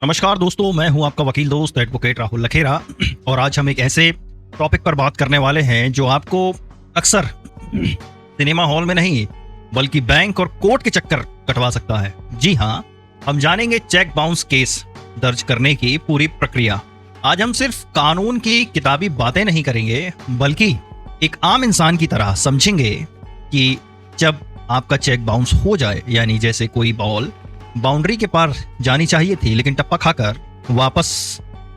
नमस्कार दोस्तों, मैं हूं आपका वकील दोस्त एडवोकेट राहुल लखेरा। और आज हम एक ऐसे टॉपिक पर बात करने वाले हैं जो आपको अक्सर सिनेमा हॉल में नहीं बल्कि बैंक और कोर्ट के चक्कर कटवा सकता है। जी हां, हम जानेंगे चेक बाउंस केस दर्ज करने की पूरी प्रक्रिया। आज हम सिर्फ कानून की किताबी बातें नहीं करेंगे बल्कि एक आम इंसान की तरह समझेंगे कि जब आपका चेक बाउंस हो जाए, यानी जैसे कोई बॉल बाउंड्री के पार जानी चाहिए थी लेकिन टप्पा खाकर वापस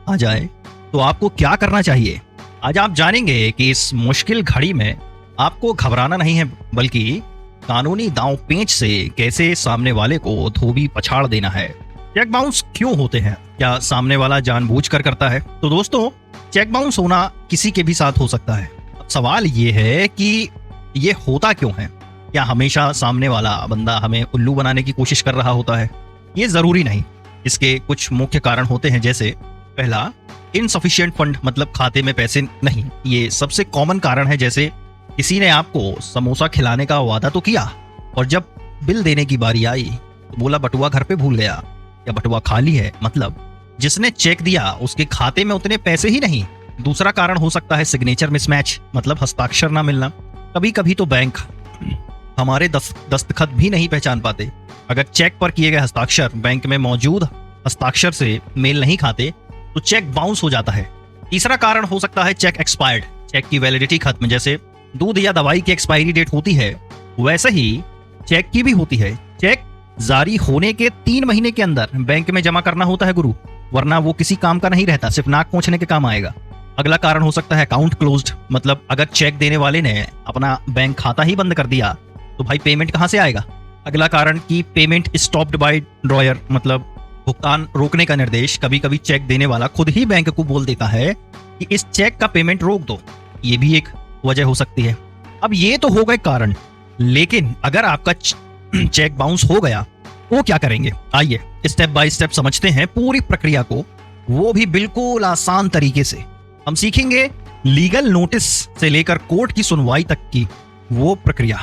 आ जाए, तो आपको क्या करना चाहिए। आज आप जानेंगे कि इस मुश्किल घड़ी में आपको घबराना नहीं है बल्कि कानूनी दांव पेंच से कैसे सामने वाले को धोबी पछाड़ देना है। चेक बाउंस क्यों होते हैं? क्या सामने वाला जानबूझकर करता है? तो दोस्तों, चेक बाउंस होना किसी के भी साथ हो सकता है। अब सवाल ये है कि ये होता क्यों है? क्या हमेशा सामने वाला बंदा हमें उल्लू बनाने की कोशिश कर रहा होता है? ये जरूरी नहीं। इसके कुछ मुख्य कारण होते हैं, जैसे पहला, इनसफिशिएंट फंड, मतलब खाते में पैसे नहीं। ये सबसे कॉमन कारण है। जैसे किसी ने आपको समोसा खिलाने का वादा तो किया और जब बिल देने की बारी आई तो बोला बटुआ घर पे भूल गया या बटुआ खाली है, मतलब जिसने चेक दिया उसके खाते में उतने पैसे ही नहीं। दूसरा कारण हो सकता है सिग्नेचर मिसमैच, मतलब हस्ताक्षर ना मिलना। कभी कभी तो बैंक हमारे दस्तखत भी नहीं पहचान पाते। अगर चेक पर किए गए हस्ताक्षर बैंक में मौजूद हस्ताक्षर से मेल नहीं खाते तो चेक बाउंस हो जाता है। तीसरा कारण हो सकता है चेक एक्सपायर्ड, चेक की वैलिडिटी खत्म। जैसे दूध या दवाई की एक्सपायरी डेट होती है, वैसे ही चेक की भी होती है। चेक जारी होने के 3 महीने के अंदर बैंक में जमा करना होता है गुरु, वरना वो किसी काम का नहीं रहता, सिर्फ नाक पोंछने के काम आएगा। अगला कारण हो सकता है अकाउंट क्लोज्ड, मतलब अगर चेक देने वाले ने अपना बैंक खाता ही बंद कर दिया तो भाई पेमेंट कहां से आएगा। अगला कारण कि पेमेंट स्टॉप्ड बाय ड्रॉयर, मतलब भुगतान रोकने का निर्देश। कभी कभी चेक देने वाला खुद ही बैंक को बोल देता है कि इस चेक का पेमेंट रोक दो। ये भी एक वजह हो सकती है। अब ये तो हो गए कारण, लेकिन अगर आपका चेक बाउंस हो गया तो क्या करेंगे? आइए स्टेप बाय स्टेप समझते हैं पूरी प्रक्रिया को, वो भी बिल्कुल आसान तरीके से। हम सीखेंगे लीगल नोटिस से लेकर कोर्ट की सुनवाई तक की वो प्रक्रिया,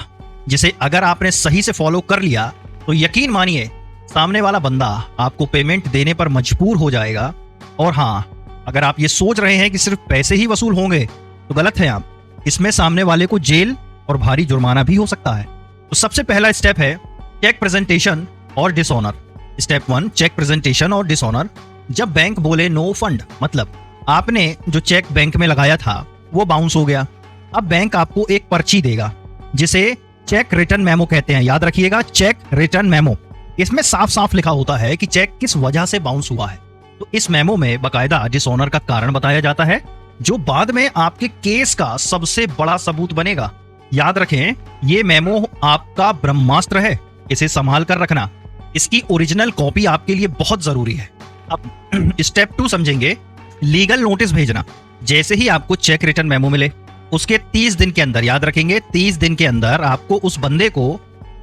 जिसे अगर आपने सही से फॉलो कर लिया तो यकीन मानिए सामने वाला बंदा आपको पेमेंट देने पर मजबूर हो जाएगा। और हाँ, अगर आप ये सोच रहे हैं कि सिर्फ पैसे ही वसूल होंगे तो गलत है आप। इसमें सामने वाले को जेल और भारी जुर्माना भी हो सकता है। तो सबसे पहला स्टेप है चेक प्रेजेंटेशन और डिसऑनर। स्टेप 1, चेक प्रेजेंटेशन और डिसऑनर। जब बैंक बोले नो फंड, मतलब आपने जो चेक बैंक में लगाया था वो बाउंस हो गया। अब बैंक आपको एक पर्ची देगा जिसे चेक रिटर्न मेमो कहते हैं। याद रखिएगा, चेक रिटर्न मेमो। इसमें साफ साफ लिखा होता है कि चेक किस वजह से बाउंस हुआ है। तो इस मेमो में बकायदा डिसऑनर का कारण बताया जाता है, जो बाद में आपके केस का सबसे बड़ा सबूत बनेगा। याद रखें, ये मेमो आपका ब्रह्मास्त्र है, इसे संभाल कर रखना। इसकी ओरिजिनल कॉपी आपके लिए बहुत जरूरी है। अब स्टेप 2 समझेंगे, लीगल नोटिस भेजना। जैसे ही आपको चेक रिटर्न मेमो मिले उसके 30 दिन के अंदर, याद रखेंगे 30 दिन के अंदर आपको उस बंदे को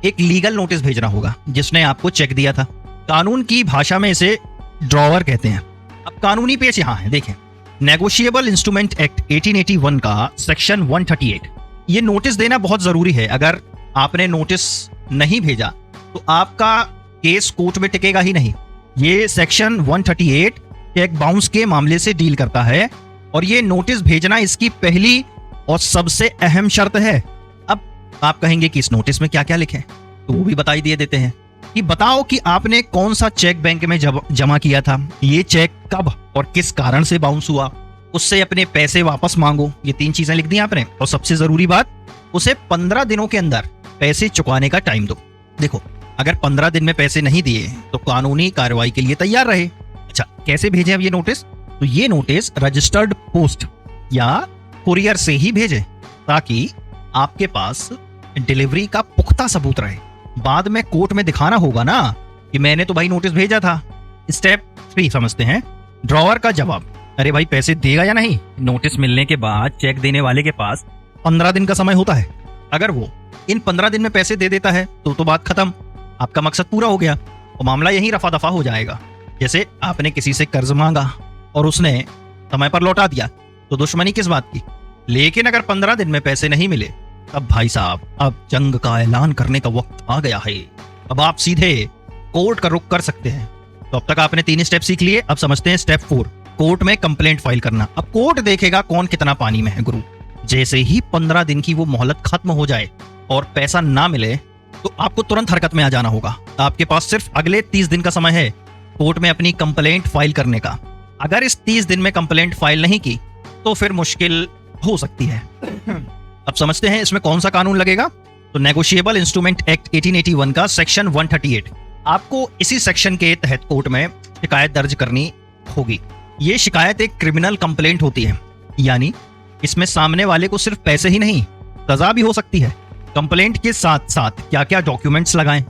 एक लीगल नोटिस भेजना होगा जिसने आपको चेक दिया था। कानून की भाषा में इसे ड्रॉवर कहते हैं। अब कानूनी पेश यहां है, देखें, नेगोशिएबल इंस्ट्रूमेंट एक्ट 1881 का सेक्शन 138। ये नोटिस देना बहुत जरूरी है। अगर आपने नोटिस नहीं भेजा तो आपका केस कोर्ट में टिकेगा ही नहीं। ये सेक्शन 138 चेक बाउंस के मामले से डील करता है और ये नोटिस भेजना इसकी पहली और सबसे अहम शर्त है। अब आप कहेंगे कि इस नोटिस में क्या क्या लिखें, तो वो भी बताई दिए देते हैं कि बताओ कि आपने कौन सा चेक बैंक में जमा किया था, ये चेक कब और किस कारण से बाउंस हुआ, उससे अपने पैसे वापस मांगो। ये 3 चीजें लिख दी आपने। और सबसे जरूरी बात, उसे 15 दिनों के अंदर पैसे चुकाने का टाइम दो। देखो, अगर 15 दिन में पैसे नहीं दिए तो कानूनी कार्रवाई के लिए तैयार रहे। अच्छा, कैसे भेजें अब ये नोटिस? तो ये नोटिस रजिस्टर्ड पोस्ट या कुरियर से ही भेजें ताकि आपके पास डिलीवरी का पुख्ता सबूत रहे। बाद में कोर्ट में दिखाना होगा ना कि मैंने तो भाई नोटिस भेजा था। स्टेप 3 समझते हैं, ड्रॉवर का जवाब। अरे भाई, पैसे देगा या नहीं? नोटिस मिलने के बाद चेक देने वाले के पास 15 दिन का समय होता है। अगर वो इन 15 दिन में पैसे दे देता है तो बात खत्म, आपका मकसद पूरा हो गया और मामला यही रफा दफा हो जाएगा। जैसे आपने किसी से कर्ज मांगा और उसने समय पर लौटा दिया तो दुश्मनी किस बात की। लेकिन अगर 15 दिन में पैसे नहीं मिले तब भाई साहब, अब जंग का ऐलान करने का वक्त आ गया है। अब आप सीधे कोर्ट का रुख कर सकते हैं। तो अब तक आपने 3 स्टेप सीख लिए। अब समझते हैं स्टेप 4, कोर्ट में कंप्लेंट फाइल करना। अब कोर्ट देखेगा कौन कितना पानी में है गुरु। जैसे ही 15 दिन की वो मोहलत खत्म हो जाए और पैसा ना मिले तो आपको तुरंत हरकत में आ जाना होगा। आपके पास सिर्फ अगले 30 दिन का समय है कोर्ट में अपनी कंप्लेंट फाइल करने का। अगर इस 30 दिन में कंप्लेंट फाइल नहीं की तो फिर मुश्किल हो सकती है। अब समझते हैं इसमें कौन सा कानून लगेगा। तो नेगोशिएबल इंस्ट्रूमेंट एक्ट 1881 का सेक्शन 138, आपको इसी सेक्शन के तहत कोर्ट में शिकायत दर्ज करनी होगी। ये शिकायत एक क्रिमिनल कंप्लेंट होती है, यानी इसमें सामने वाले को सिर्फ पैसे ही नहीं सजा भी हो सकती है। कंप्लेंट के साथ साथ क्या क्या डॉक्यूमेंट्स लगाएं,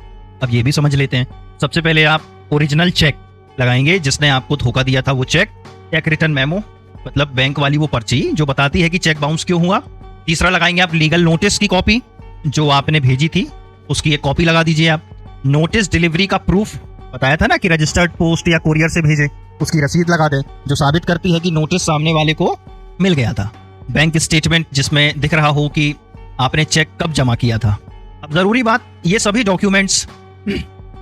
अब ये भी समझ लेते हैं। सबसे पहले आप ओरिजिनल चेक लगाएंगे, जिसने आपको धोखा दिया था वो चेक रिटर्न मेमो, मतलब बैंक वाली वो पर्ची जो बताती है कि चेक बाउंस क्यों हुआ। तीसरा लगाएंगे आप लीगल नोटिस की कॉपी, जो आपने भेजी थी उसकी एक कॉपी लगा दीजिए आप। नोटिस डिलीवरी का प्रूफ, बताया था ना कि रजिस्टर्ड पोस्ट या कुरियर से भेजे, उसकी रसीद लगा दे जो साबित करती है कि नोटिस सामने वाले को मिल गया था। बैंक स्टेटमेंट जिसमें दिख रहा हो कि आपने चेक कब जमा किया था। अब जरूरी बात, ये सभी डॉक्यूमेंट्स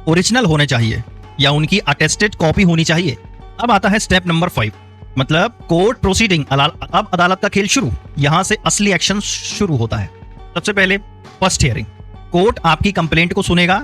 ओरिजिनल होने चाहिए या उनकी अटेस्टेड कॉपी होनी चाहिए। अब आता है स्टेप नंबर 5, मतलब कोर्ट प्रोसीडिंग। अब अदालत का खेल शुरू, यहां से असली एक्शन शुरू होता है। सबसे पहले फर्स्ट हियरिंग, कोर्ट आपकी कंप्लेंट को सुनेगा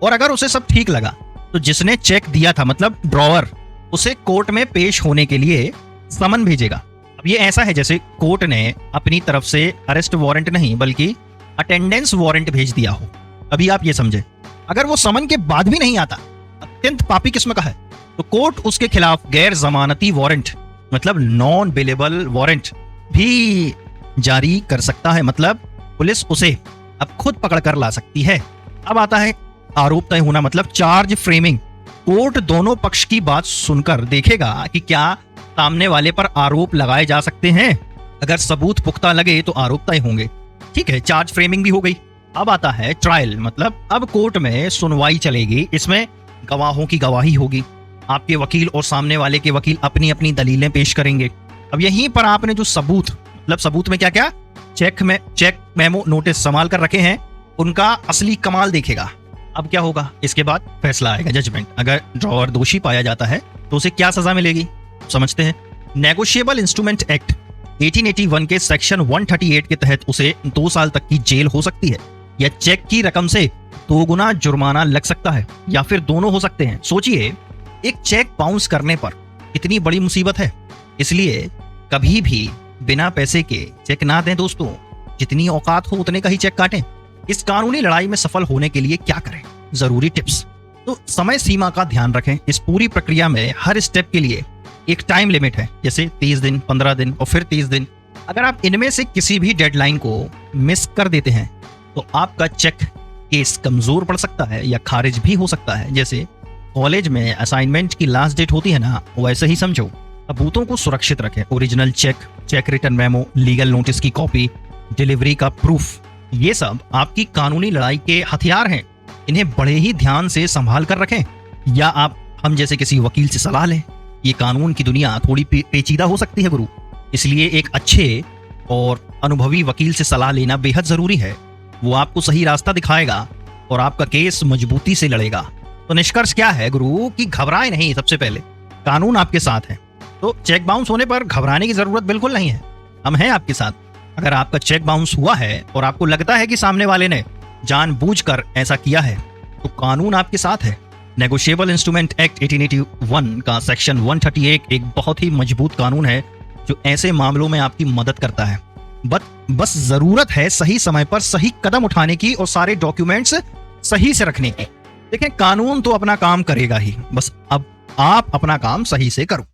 और अगर उसे सब ठीक लगा तो जिसने चेक दिया था, मतलब ड्रॉवर, उसे कोर्ट में पेश होने के लिए समन भेजेगा। अब ये ऐसा है जैसे कोर्ट ने अपनी तरफ से अरेस्ट वारंट नहीं बल्कि अटेंडेंस वारंट भेज दिया हो। अभी आप ये समझे, अगर वो समन के बाद भी नहीं आता, अत्यंत पापी किस्म का है, तो कोर्ट उसके खिलाफ गैर जमानती वारंट, मतलब नॉन बेलेबल वारंट भी जारी कर सकता है। मतलब पुलिस उसे अब खुद पकड़ कर ला सकती है। अब आता है आरोप तय होना, मतलब चार्ज फ्रेमिंग। कोर्ट दोनों पक्ष की बात सुनकर देखेगा कि क्या सामने वाले पर आरोप लगाए जा सकते हैं। अगर सबूत पुख्ता लगे तो आरोप तय होंगे। ठीक है, चार्ज फ्रेमिंग भी हो गई। अब आता है ट्रायल, मतलब अब कोर्ट में सुनवाई चलेगी। इसमें गवाहों की गवाही होगी, आपके वकील और सामने वाले के वकील अपनी अपनी दलीलें पेश करेंगे। अब यहीं पर आपने जो सबूत, मतलब सबूत में क्या क्या चेक मेमो नोटिस संभाल कर रखे हैं, उनका असली कमाल देखेगा। अब क्या होगा, इसके बाद फैसला आएगा, जजमेंट। अगर ड्रॉवर दोषी पाया जाता है तो उसे क्या सजा मिलेगी, समझते हैं। नेगोशिएबल इंस्ट्रूमेंट एक्ट 1881 के सेक्शन 138 के तहत उसे 2 साल तक की जेल हो सकती है या चेक की रकम से 2 गुना जुर्माना लग सकता है, या फिर दोनों हो सकते हैं। सोचिए, एक चेक बाउंस करने पर कितनी बड़ी मुसीबत है। इसलिए कभी भी बिना पैसे के चेक ना दें दोस्तों। जितनी औकात हो उतने का ही चेक काटें। इस कानूनी लड़ाई में सफल होने के लिए क्या करें, जरूरी टिप्स। तो समय सीमा का ध्यान रखें। इस पूरी प्रक्रिया में हर स्टेप के लिए एक टाइम लिमिट है, जैसे 30 दिन, 15 दिन और फिर 30 दिन। अगर आप इनमें से किसी भी डेडलाइन को मिस कर देते हैं तो आपका चेक केस कमजोर पड़ सकता है या खारिज भी हो सकता है। जैसे कॉलेज में असाइनमेंट की लास्ट डेट होती है ना, वैसे ही समझो। सबूतों को सुरक्षित रखें। Original check return memo, legal notice की कॉपी, डिलीवरी का प्रूफ, ये सब आपकी कानूनी लड़ाई के हथियार हैं। इन्हें बड़े ही ध्यान से संभाल कर रखें, या आप हम जैसे किसी वकील से सलाह लें। ये कानून की दुनिया थोड़ी पेचीदा हो सकती है गुरु, इसलिए एक अच्छे और अनुभवी वकील से सलाह लेना बेहद जरूरी है। वो आपको सही रास्ता दिखाएगा और आपका केस मजबूती से लड़ेगा। तो निष्कर्ष क्या है गुरु, कि घबराए नहीं। सबसे पहले कानून आपके साथ है, तो चेक बाउंस होने पर घबराने की जरूरत बिल्कुल नहीं है। हम हैं आपके साथ। अगर आपका चेक बाउंस हुआ है और आपको लगता है कि सामने वाले ने जानबूझकर ऐसा किया है, तो कानून आपके साथ है। नेगोशिएबल इंस्ट्रूमेंट एक्ट 1881 का सेक्शन 138 एक बहुत ही मजबूत कानून है जो ऐसे मामलों में आपकी मदद करता है। बस जरूरत है सही समय पर सही कदम उठाने की और सारे डॉक्यूमेंट्स सही से रखने की। देखें, कानून तो अपना काम करेगा ही, बस अब आप अपना काम सही से करो।